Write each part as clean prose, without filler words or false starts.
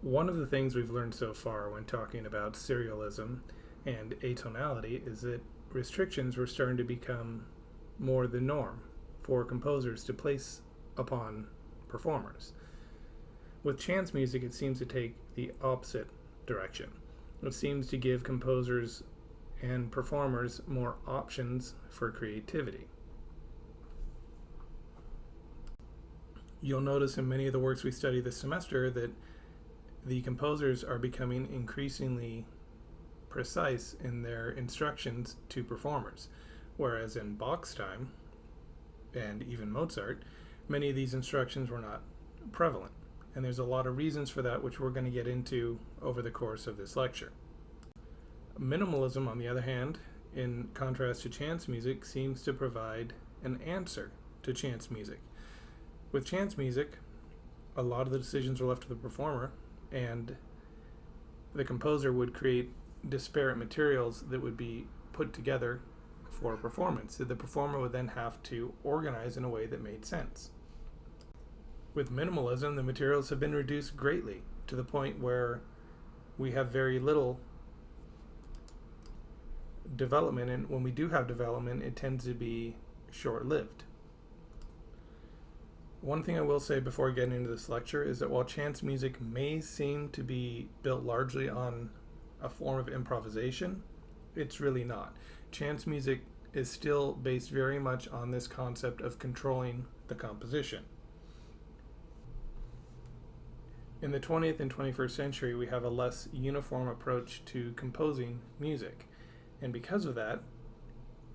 One of the things we've learned so far when talking about serialism and atonality is that restrictions were starting to become more the norm for composers to place upon performers. With chance music, it seems to take the opposite direction. It seems to give composers and performers more options for creativity. You'll notice in many of the works we study this semester that the composers are becoming increasingly precise in their instructions to performers, whereas in Bach's time, and even Mozart, many of these instructions were not prevalent. And there's a lot of reasons for that, which we're going to get into over the course of this lecture. Minimalism, on the other hand, in contrast to chance music, seems to provide an answer to chance music. With chance music, a lot of the decisions are left to the performer, and the composer would create disparate materials that would be put together for a performance that the performer would then have to organize in a way that made sense. With minimalism, the materials have been reduced greatly to the point where we have very little development, and when we do have development, it tends to be short-lived. One thing I will say before getting into this lecture is that while chance music may seem to be built largely on a form of improvisation, it's really not. Chance music is still based very much on this concept of controlling the composition. In the 20th and 21st century, we have a less uniform approach to composing music. And because of that,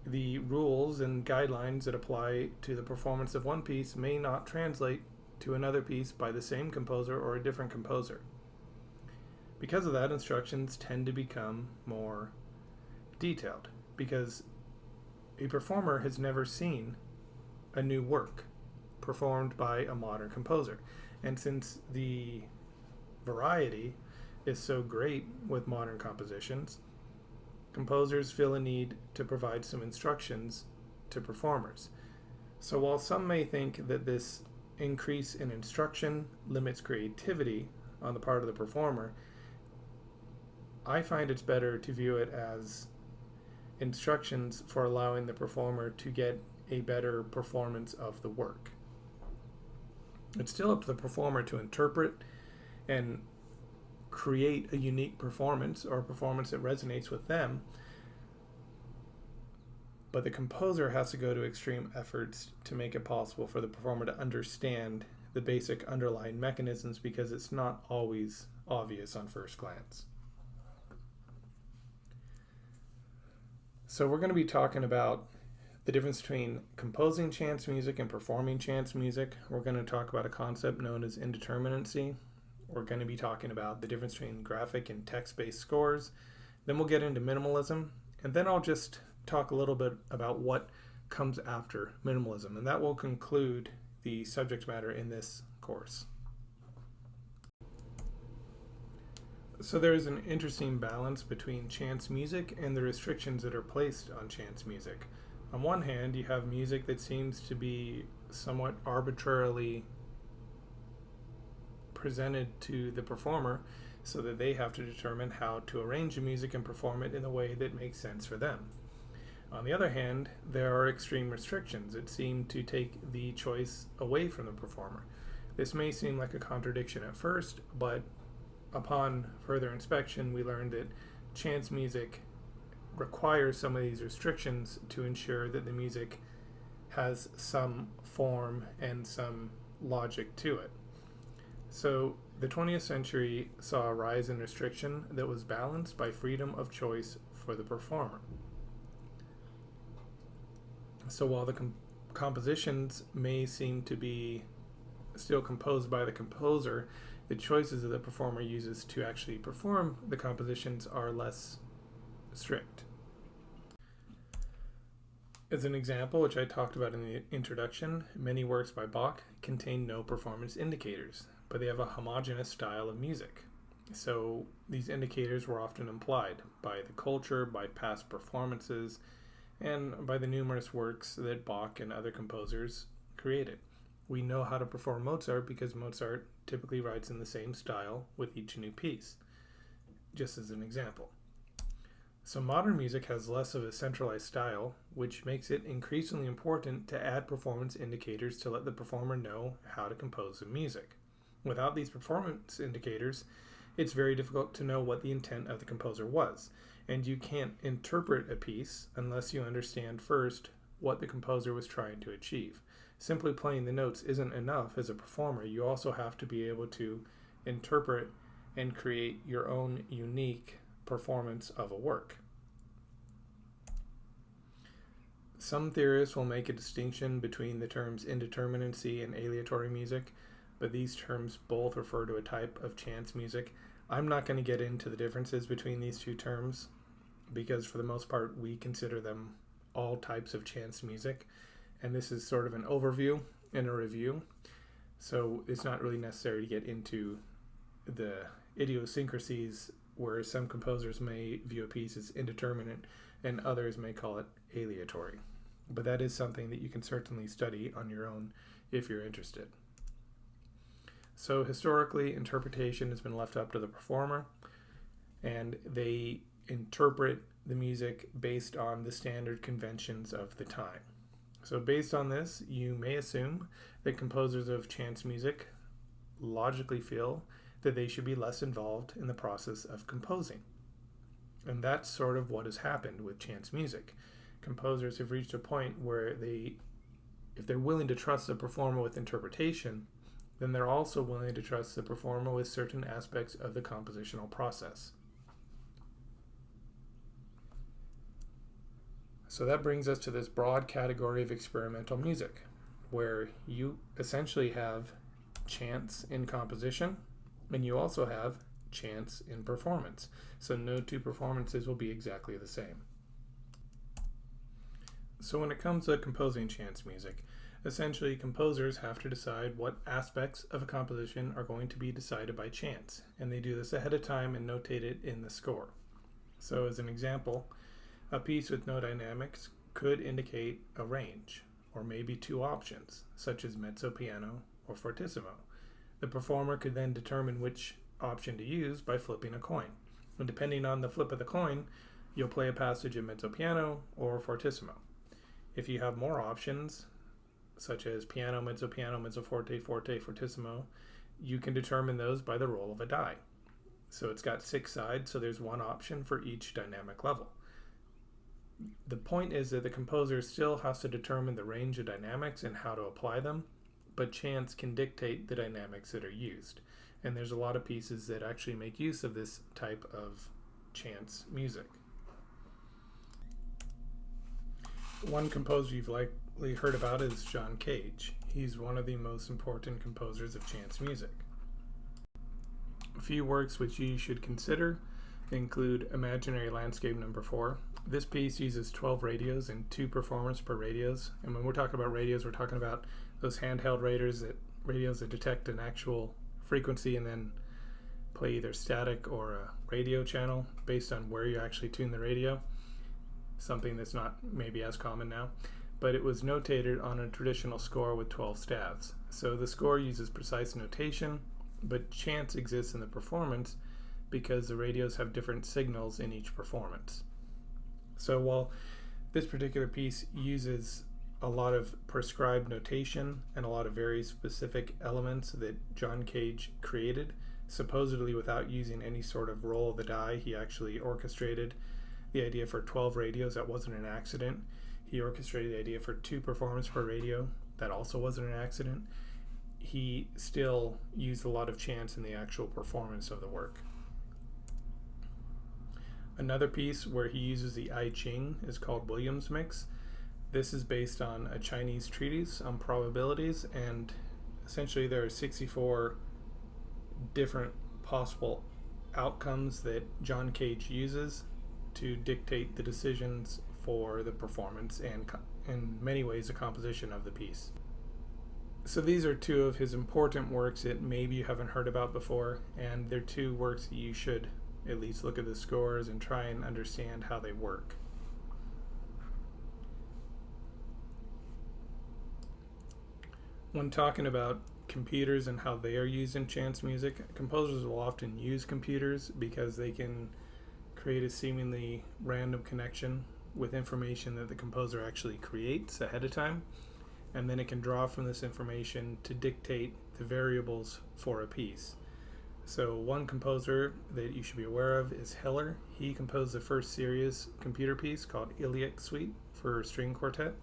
the rules and guidelines that apply to the performance of one piece may not translate to another piece by the same composer or a different composer. Because of that, instructions tend to become more detailed, because a performer has never seen a new work performed by a modern composer. And since the variety is so great with modern compositions, composers feel a need to provide some instructions to performers. So while some may think that this increase in instruction limits creativity on the part of the performer, I find it's better to view it as instructions for allowing the performer to get a better performance of the work. It's still up to the performer to interpret and create a unique performance or a performance that resonates with them, but the composer has to go to extreme efforts to make it possible for the performer to understand the basic underlying mechanisms, because it's not always obvious on first glance. So we're going to be talking about the difference between composing chance music and performing chance music. We're going to talk about a concept known as indeterminancy. We're going to be talking about the difference between graphic and text-based scores. Then we'll get into minimalism, and then I'll just talk a little bit about what comes after minimalism, and that will conclude the subject matter in this course. So there's an interesting balance between chance music and the restrictions that are placed on chance music. On one hand, you have music that seems to be somewhat arbitrarily presented to the performer so that they have to determine how to arrange the music and perform it in a way that makes sense for them. On the other hand, there are extreme restrictions that seem to take the choice away from the performer. This may seem like a contradiction at first, but upon further inspection, we learned that chance music requires some of these restrictions to ensure that the music has some form and some logic to it. So the 20th century saw a rise in restriction that was balanced by freedom of choice for the performer. So while the compositions may seem to be still composed by the composer, the choices that the performer uses to actually perform the compositions are less strict. As an example, which I talked about in the introduction, many works by Bach contain no performance indicators, but they have a homogeneous style of music. So these indicators were often implied by the culture, by past performances, and by the numerous works that Bach and other composers created. We know how to perform Mozart because Mozart typically writes in the same style with each new piece, just as an example. So modern music has less of a centralized style, which makes it increasingly important to add performance indicators to let the performer know how to compose the music. Without these performance indicators, it's very difficult to know what the intent of the composer was, and you can't interpret a piece unless you understand first what the composer was trying to achieve. Simply playing the notes isn't enough as a performer. You also have to be able to interpret and create your own unique performance of a work. Some theorists will make a distinction between the terms indeterminancy and aleatory music, but these terms both refer to a type of chance music. I'm not going to get into the differences between these two terms because for the most part we consider them all types of chance music, and this is sort of an overview and a review, so it's not really necessary to get into the idiosyncrasies where some composers may view a piece as indeterminate and others may call it aleatory. But that is something that you can certainly study on your own if you're interested. So historically, interpretation has been left up to the performer, and they interpret the music based on the standard conventions of the time. So based on this, you may assume that composers of chance music logically feel that they should be less involved in the process of composing. And that's sort of what has happened with chance music. Composers have reached a point where if they're willing to trust the performer with interpretation, then they're also willing to trust the performer with certain aspects of the compositional process. So that brings us to this broad category of experimental music, where you essentially have chance in composition, and you also have chance in performance. So no two performances will be exactly the same. So when it comes to composing chance music, essentially composers have to decide what aspects of a composition are going to be decided by chance, and they do this ahead of time and notate it in the score. So as an example, a piece with no dynamics could indicate a range, or maybe two options, such as mezzo piano or fortissimo. The performer could then determine which option to use by flipping a coin. And depending on the flip of the coin, you'll play a passage in mezzo piano or fortissimo. If you have more options, such as piano, mezzo forte, fortissimo, you can determine those by the roll of a die. So it's got 6 sides, so there's one option for each dynamic level. The point is that the composer still has to determine the range of dynamics and how to apply them, but chance can dictate the dynamics that are used. And there's a lot of pieces that actually make use of this type of chance music. One composer you've likely heard about is John Cage. He's one of the most important composers of chance music. A few works which you should consider include Imaginary Landscape No. 4. This piece uses 12 radios and 2 performers per radios. And when we're talking about radios, we're talking about those handheld radios that detect an actual frequency and then play either static or a radio channel based on where you actually tune the radio. Something that's not maybe as common now, but it was notated on a traditional score with 12 staves. So the score uses precise notation, but chance exists in the performance because the radios have different signals in each performance. So while this particular piece uses a lot of prescribed notation and a lot of very specific elements that John Cage created, supposedly without using any sort of roll of the die, he actually orchestrated the idea for 12 radios. That wasn't an accident. He orchestrated the idea for 2 performers per radio. That also wasn't an accident. He still used a lot of chance in the actual performance of the work. Another piece where he uses the I Ching is called Williams Mix. This is based on a Chinese treatise on probabilities, and essentially there are 64 different possible outcomes that John Cage uses to dictate the decisions for the performance and in many ways the composition of the piece. So these are 2 of his important works that maybe you haven't heard about before, and they're 2 works that you should at least look at the scores and try and understand how they work. When talking about computers and how they are used in chance music, composers will often use computers because they can create a seemingly random connection with information that the composer actually creates ahead of time, and then it can draw from this information to dictate the variables for a piece. So one composer that you should be aware of is Hiller. He composed the first serious computer piece called Iliac Suite for string quartet.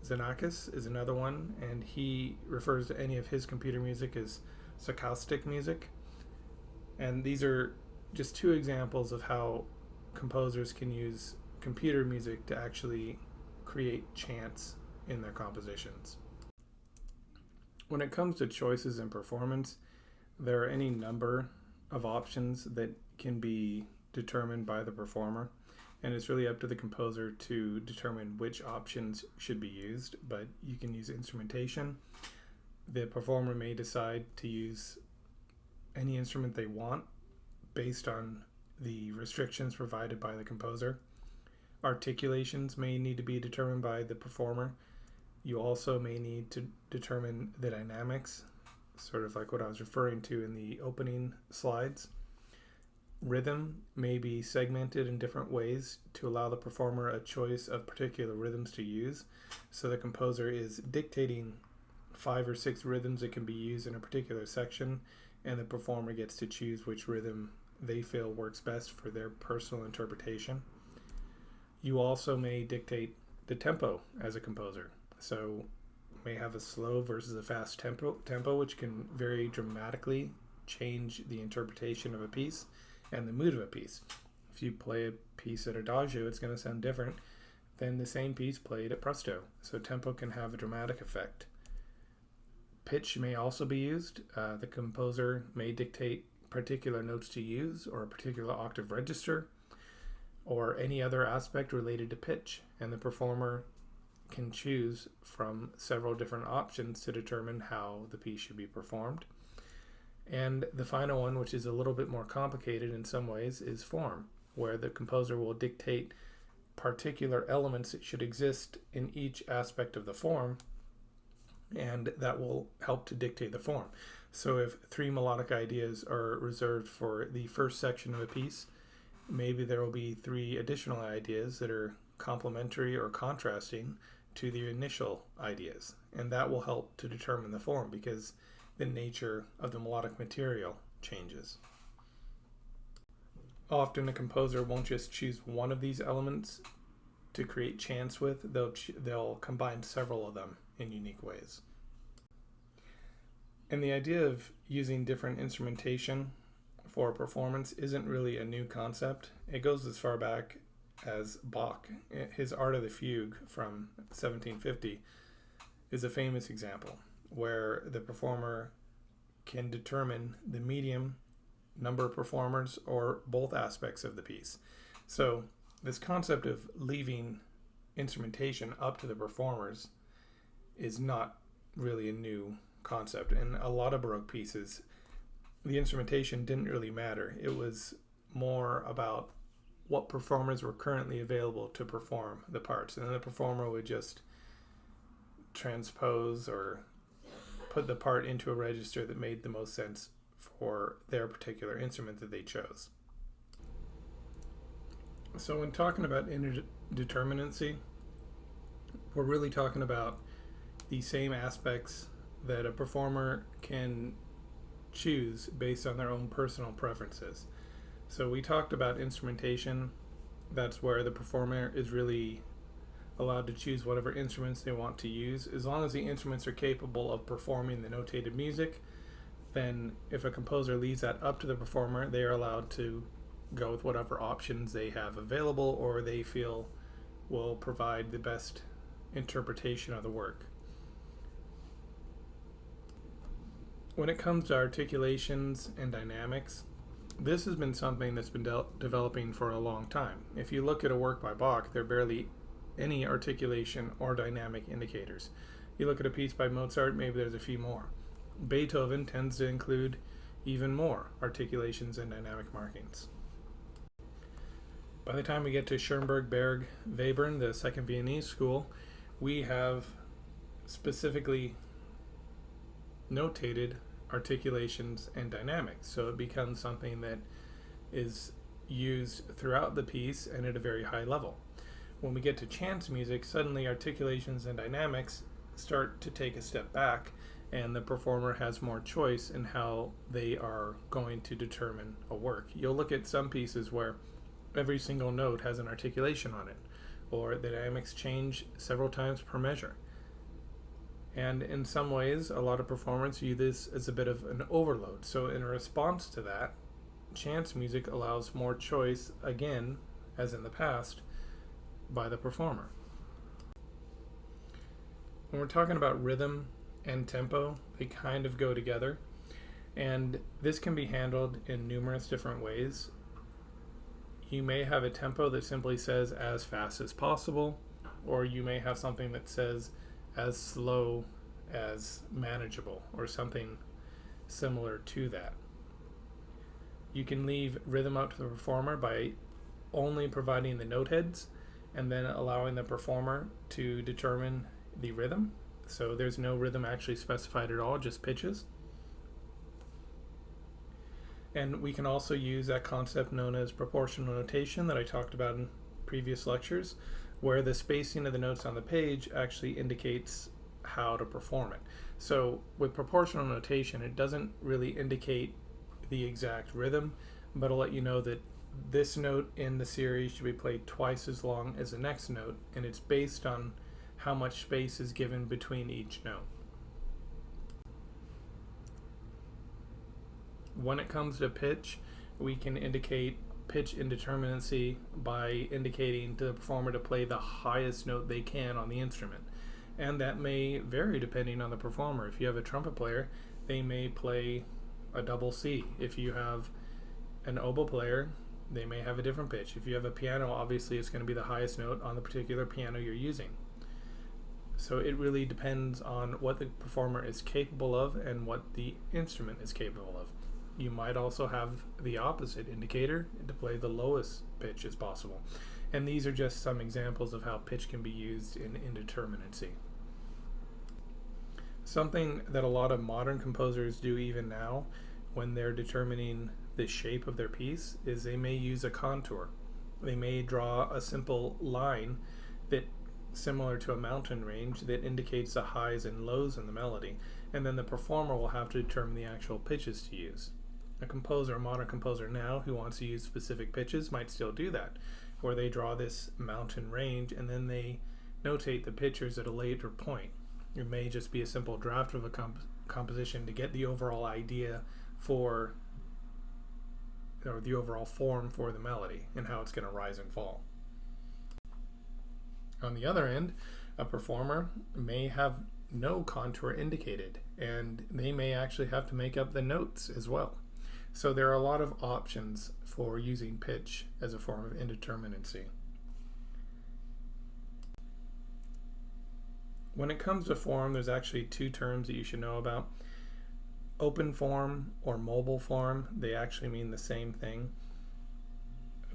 Xenakis is another one, and he refers to any of his computer music as stochastic music. And these are just two examples of how composers can use computer music to actually create chants in their compositions. When it comes to choices and performance, there are any number of options that can be determined by the performer, and it's really up to the composer to determine which options should be used. But you can use instrumentation. The performer may decide to use any instrument they want based on the restrictions provided by the composer. Articulations may need to be determined by the performer. You also may need to determine the dynamics, sort of like what I was referring to in the opening slides. Rhythm may be segmented in different ways to allow the performer a choice of particular rhythms to use. So the composer is dictating 5 or 6 rhythms that can be used in a particular section, and the performer gets to choose which rhythm they feel works best for their personal interpretation. You also may dictate the tempo as a composer. So may have a slow versus a fast tempo, which can very dramatically change the interpretation of a piece and the mood of a piece. If you play a piece at adagio, it's going to sound different than the same piece played at presto. So tempo can have a dramatic effect. Pitch may also be used. The composer may dictate particular notes to use, or a particular octave register, or any other aspect related to pitch, and the performer can choose from several different options to determine how the piece should be performed. And the final one, which is a little bit more complicated in some ways, is form, where the composer will dictate particular elements that should exist in each aspect of the form, and that will help to dictate the form. So if 3 melodic ideas are reserved for the first section of a piece, maybe there will be 3 additional ideas that are complementary or contrasting to the initial ideas, and that will help to determine the form because the nature of the melodic material changes. Often a composer won't just choose one of these elements to create chants with, they'll combine several of them in unique ways. And the idea of using different instrumentation for a performance isn't really a new concept. It goes as far back as Bach. His Art of the Fugue from 1750 is a famous example where the performer can determine the medium, number of performers, or both aspects of the piece. So this concept of leaving instrumentation up to the performers is not really a new concept. In a lot of Baroque pieces, the instrumentation didn't really matter. It was more about what performers were currently available to perform the parts, and then the performer would just transpose or put the part into a register that made the most sense for their particular instrument that they chose. So when talking about interdeterminancy, we're really talking about the same aspects that a performer can choose based on their own personal preferences. So we talked about instrumentation. That's where the performer is really allowed to choose whatever instruments they want to use. As long as the instruments are capable of performing the notated music, then if a composer leaves that up to the performer, they are allowed to go with whatever options they have available or they feel will provide the best interpretation of the work. When it comes to articulations and dynamics, this has been something that's been developing for a long time. If you look at a work by Bach, there are barely any articulation or dynamic indicators. You look at a piece by Mozart, maybe there's a few more. Beethoven tends to include even more articulations and dynamic markings. By the time we get to Schoenberg, Berg, Webern, the Second Viennese School, we have specifically notated articulations and dynamics. So it becomes something that is used throughout the piece and at a very high level. When we get to chance music, suddenly articulations and dynamics start to take a step back, and the performer has more choice in how they are going to determine a work. You'll look at some pieces where every single note has an articulation on it, or the dynamics change several times per measure. And in some ways, a lot of performers view this as a bit of an overload. So in response to that, chance music allows more choice, again, as in the past, by the performer. When we're talking about rhythm and tempo, they kind of go together. And this can be handled in numerous different ways. You may have a tempo that simply says as fast as possible, or you may have something that says as slow as manageable, or something similar to that. You can leave rhythm up to the performer by only providing the note heads and then allowing the performer to determine the rhythm. So there's no rhythm actually specified at all, just pitches. And we can also use that concept known as proportional notation that I talked about in previous lectures, where the spacing of the notes on the page actually indicates how to perform it. So with proportional notation, it doesn't really indicate the exact rhythm, but it'll let you know that this note in the series should be played twice as long as the next note, and it's based on how much space is given between each note. When it comes to pitch, we can indicate pitch indeterminacy by indicating to the performer to play the highest note they can on the instrument. And that may vary depending on the performer. If you have a trumpet player, they may play a double C. If you have an oboe player, they may have a different pitch. If you have a piano, obviously it's going to be the highest note on the particular piano you're using. So it really depends on what the performer is capable of and what the instrument is capable of. You might also have the opposite indicator to play the lowest pitch as possible. And these are just some examples of how pitch can be used in indeterminacy. Something that a lot of modern composers do even now when they're determining the shape of their piece is they may use a contour. They may draw a simple line that, similar to a mountain range, that indicates the highs and lows in the melody, and then the performer will have to determine the actual pitches to use. A modern composer now who wants to use specific pitches might still do that, where they draw this mountain range and then they notate the pitches at a later point. It may just be a simple draft of a composition to get the overall idea for, or the overall form for the melody and how it's going to rise and fall. On the other end, a performer may have no contour indicated, and they may actually have to make up the notes as well. So there are a lot of options for using pitch as a form of indeterminacy. When it comes to form, there's actually two terms that you should know about. Open form or mobile form, they actually mean the same thing.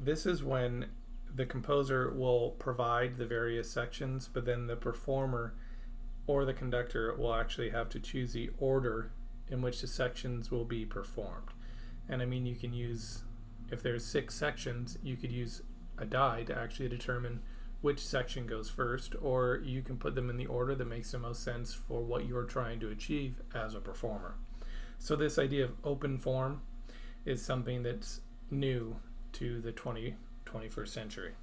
This is when the composer will provide the various sections, but then the performer or the conductor will actually have to choose the order in which the sections will be performed. And I mean, you can use, if there's 6 sections, you could use a die to actually determine which section goes first, or you can put them in the order that makes the most sense for what you're trying to achieve as a performer. So this idea of open form is something that's new to the 21st century.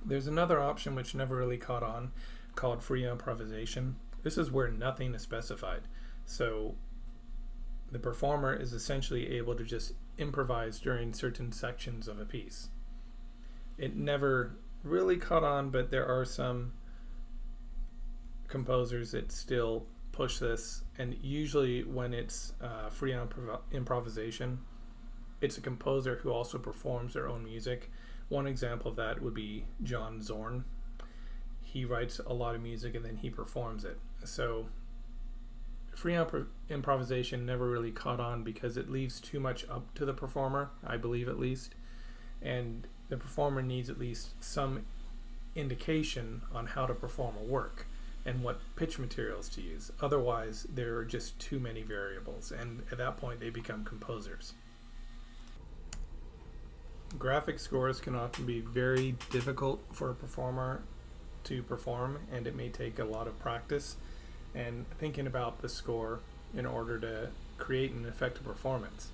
There's another option which never really caught on called free improvisation. This is where nothing is specified. So the performer is essentially able to just improvise during certain sections of a piece. It never really caught on, but there are some composers that still push this, and usually when it's free improvisation, it's a composer who also performs their own music. One example of that would be John Zorn. He writes a lot of music and then he performs it. So free improvisation never really caught on because it leaves too much up to the performer, I believe at least, and the performer needs at least some indication on how to perform a work. and what pitch materials to use. Otherwise, there are just too many variables, and at that point they become composers. Graphic scores can often be very difficult for a performer to perform, and it may take a lot of practice and thinking about the score in order to create an effective performance.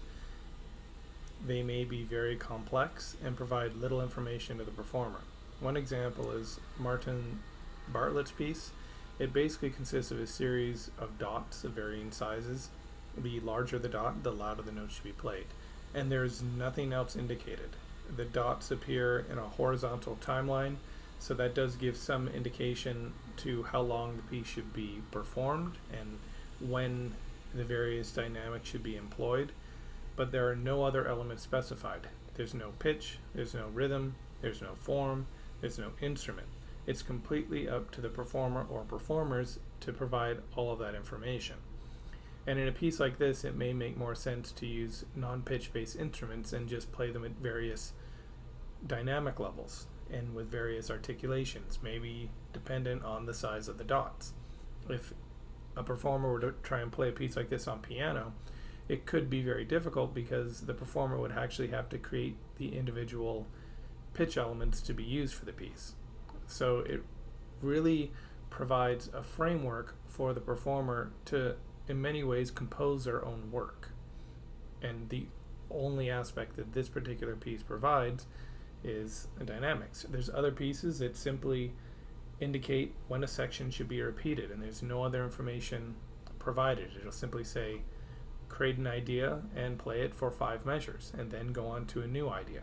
They may be very complex and provide little information to the performer. One example is Martin Bartlett's piece. It basically consists of a series of dots of varying sizes. The larger the dot, the louder the note should be played. And there's nothing else indicated. The dots appear in a horizontal timeline, so that does give some indication to how long the piece should be performed and when the various dynamics should be employed. But there are no other elements specified. There's no pitch, there's no rhythm, there's no form, there's no instrument. It's completely up to the performer or performers to provide all of that information. And in a piece like this, it may make more sense to use non-pitch based instruments and just play them at various dynamic levels and with various articulations, maybe dependent on the size of the dots. If a performer were to try and play a piece like this on piano, it could be very difficult because the performer would actually have to create the individual pitch elements to be used for the piece. So it really provides a framework for the performer to, in many ways, compose their own work. And the only aspect that this particular piece provides is dynamics. There's other pieces that simply indicate when a section should be repeated, and there's no other information provided. It'll simply say, create an idea and play it for 5 measures, and then go on to a new idea,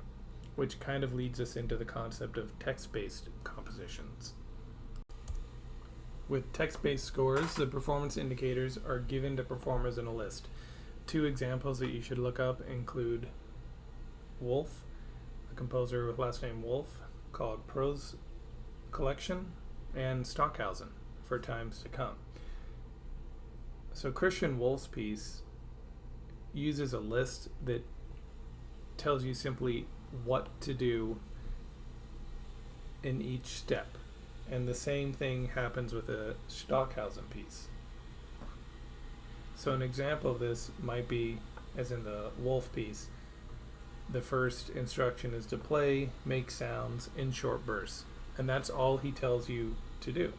which kind of leads us into the concept of text-based compositions. With text-based scores, the performance indicators are given to performers in a list. 2 examples that you should look up include Wolf, a composer with last name Wolf, called Prose Collection, and Stockhausen, for Times to Come. So Christian Wolf's piece uses a list that tells you simply what to do in each step. And the same thing happens with a Stockhausen piece. So an example of this might be, as in the Wolf piece, the first instruction is to play, make sounds in short bursts. And that's all he tells you to do.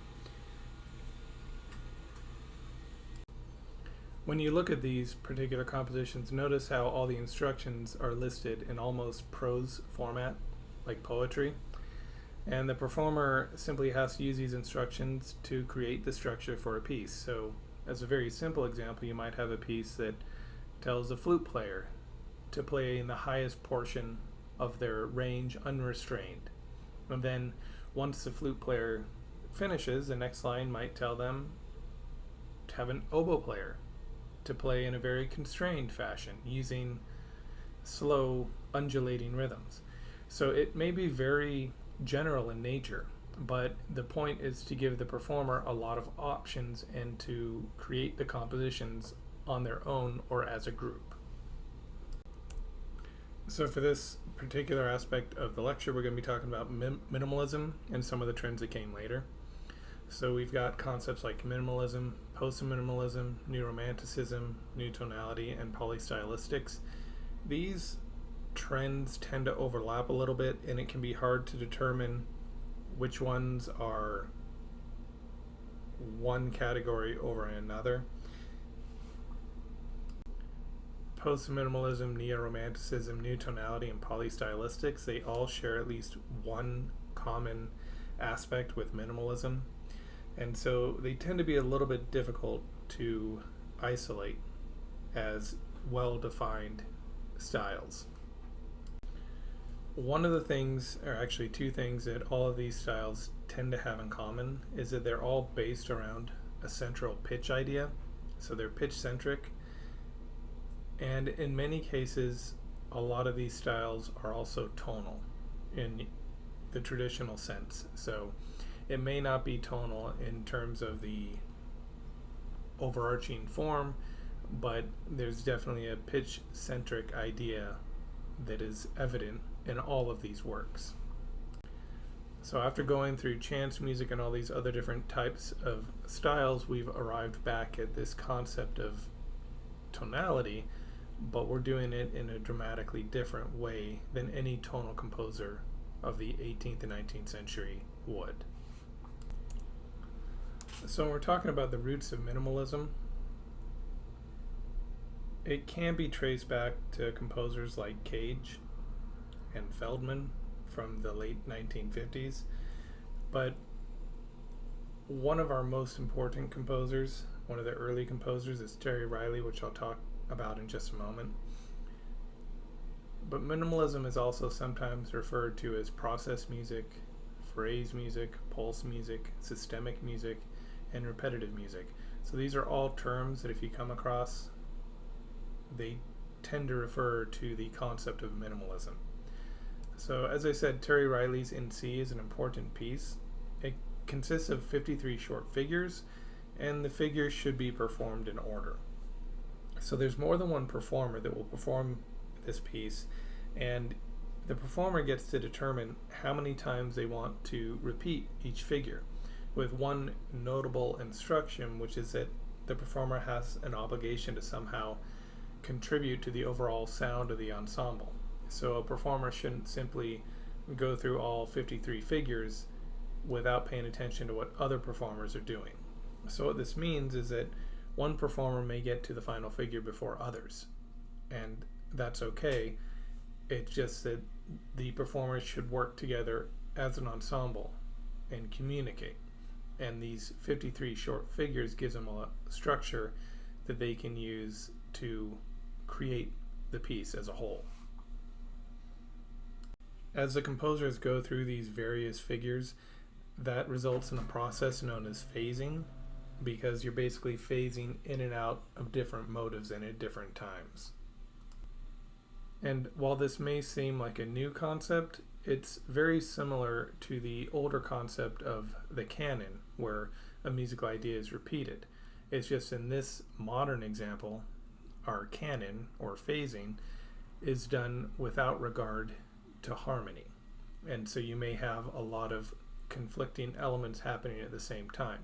When you look at these particular compositions, notice how all the instructions are listed in almost prose format, like poetry. And the performer simply has to use these instructions to create the structure for a piece. So, as a very simple example, you might have a piece that tells the flute player to play in the highest portion of their range unrestrained. And then, once the flute player finishes, the next line might tell them to have an oboe player to play in a very constrained fashion, using slow, undulating rhythms. So it may be very general in nature, but the point is to give the performer a lot of options and to create the compositions on their own or as a group. So for this particular aspect of the lecture, we're going to be talking about minimalism and some of the trends that came later. So we've got concepts like minimalism, post-minimalism, new romanticism, new tonality, and polystylistics. These trends tend to overlap a little bit, and it can be hard to determine which ones are one category over another. Post-minimalism, neo-romanticism, new tonality, and polystylistics, they all share at least one common aspect with minimalism. And so they tend to be a little bit difficult to isolate as well-defined styles. One of the things, or actually 2 things, that all of these styles tend to have in common is that they're all based around a central pitch idea. So they're pitch-centric. And in many cases, a lot of these styles are also tonal in the traditional sense. So it may not be tonal in terms of the overarching form, but there's definitely a pitch-centric idea that is evident in all of these works. So after going through chance music and all these other different types of styles, we've arrived back at this concept of tonality, but we're doing it in a dramatically different way than any tonal composer of the 18th and 19th century would. So when we're talking about the roots of minimalism, it can be traced back to composers like Cage and Feldman from the late 1950s, but one of our most important composers, one of the early composers, is Terry Riley, which I'll talk about in just a moment. But minimalism is also sometimes referred to as process music, phrase music, pulse music, systemic music, and repetitive music. So these are all terms that if you come across, they tend to refer to the concept of minimalism. So as I said, Terry Riley's In C is an important piece. It consists of 53 short figures, and the figures should be performed in order. So there's more than one performer that will perform this piece, and the performer gets to determine how many times they want to repeat each figure, with one notable instruction, which is that the performer has an obligation to somehow contribute to the overall sound of the ensemble. So a performer shouldn't simply go through all 53 figures without paying attention to what other performers are doing. So what this means is that one performer may get to the final figure before others, and that's okay. It's just that the performers should work together as an ensemble and communicate. And these 53 short figures gives them a structure that they can use to create the piece as a whole. As the composers go through these various figures, that results in a process known as phasing, because you're basically phasing in and out of different motives and at different times. And while this may seem like a new concept, it's very similar to the older concept of the canon, where a musical idea is repeated. It's just in this modern example, our canon, or phasing, is done without regard to harmony. And so you may have a lot of conflicting elements happening at the same time.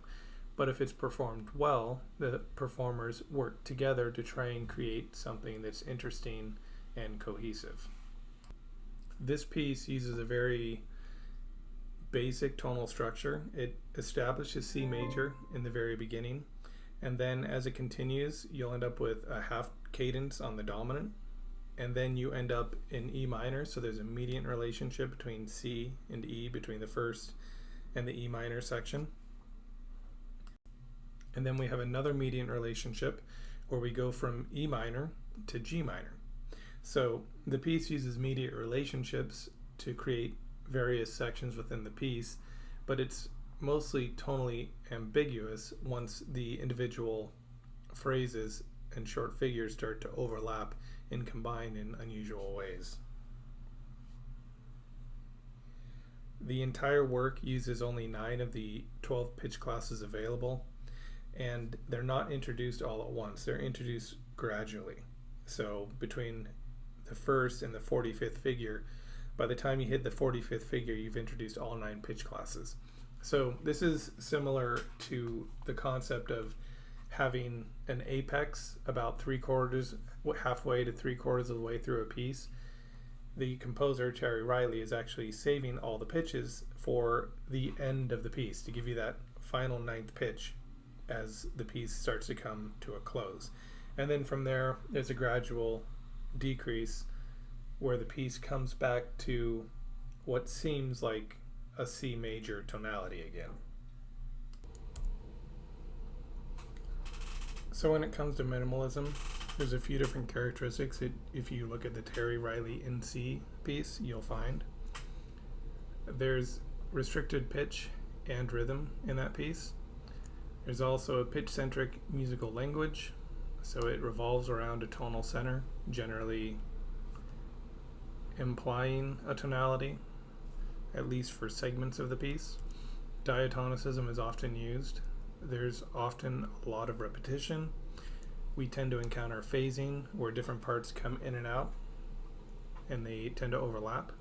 But if it's performed well, the performers work together to try and create something that's interesting and cohesive. This piece uses a very basic tonal structure. It establishes C major in the very beginning, and then as it continues, you'll end up with a half cadence on the dominant, and then you end up in E minor, so there's a mediant relationship between C and E, between the first and the E minor section. And then we have another mediant relationship where we go from E minor to G minor. So the piece uses mediant relationships to create various sections within the piece, but it's mostly tonally ambiguous once the individual phrases and short figures start to overlap and combine in unusual ways. The entire work uses only 9 of the 12 pitch classes available, and they're not introduced all at once. They're introduced gradually. So between the first and the 45th figure, by the time you hit the 45th figure, you've introduced all 9 pitch classes. So this is similar to the concept of having an apex about halfway to 3/4 of the way through a piece. The composer, Terry Riley, is actually saving all the pitches for the end of the piece to give you that final 9th pitch as the piece starts to come to a close. And then from there, there's a gradual decrease where the piece comes back to what seems like a C major tonality again. So when it comes to minimalism, there's a few different characteristics that if you look at the Terry Riley In C piece, you'll find. There's restricted pitch and rhythm in that piece. There's also a pitch-centric musical language, so it revolves around a tonal center, generally implying a tonality, at least for segments of the piece. Diatonicism is often used. There's often a lot of repetition. We tend to encounter phasing, where different parts come in and out, and they tend to overlap.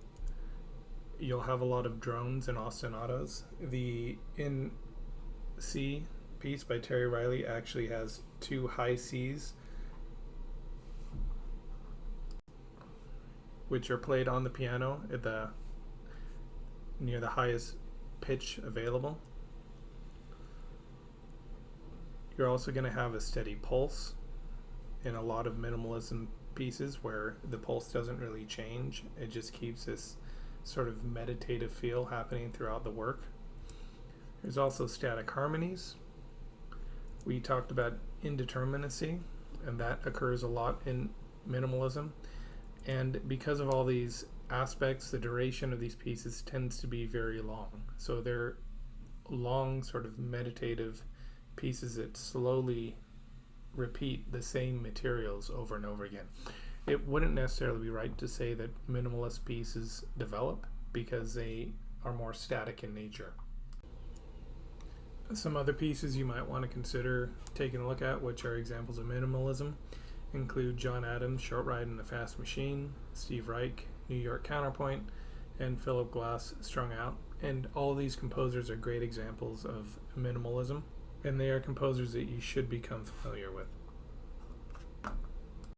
you'll have a lot of drones and ostinatos. The In C piece by Terry Riley actually has 2 high Cs, which are played on the piano at the near the highest pitch available. You're also going to have a steady pulse in a lot of minimalism pieces where the pulse doesn't really change. It just keeps this sort of meditative feel happening throughout the work. There's also static harmonies. We talked about indeterminacy, and that occurs a lot in minimalism. And because of all these aspects, the duration of these pieces tends to be very long. So they're long, sort of meditative pieces that slowly repeat the same materials over and over again. It wouldn't necessarily be right to say that minimalist pieces develop because they are more static in nature. Some other pieces you might want to consider taking a look at, which are examples of minimalism, include John Adams' Short Ride in a Fast Machine, Steve Reich, New York Counterpoint, and Philip Glass' Strung Out. And all of these composers are great examples of minimalism, and they are composers that you should become familiar with.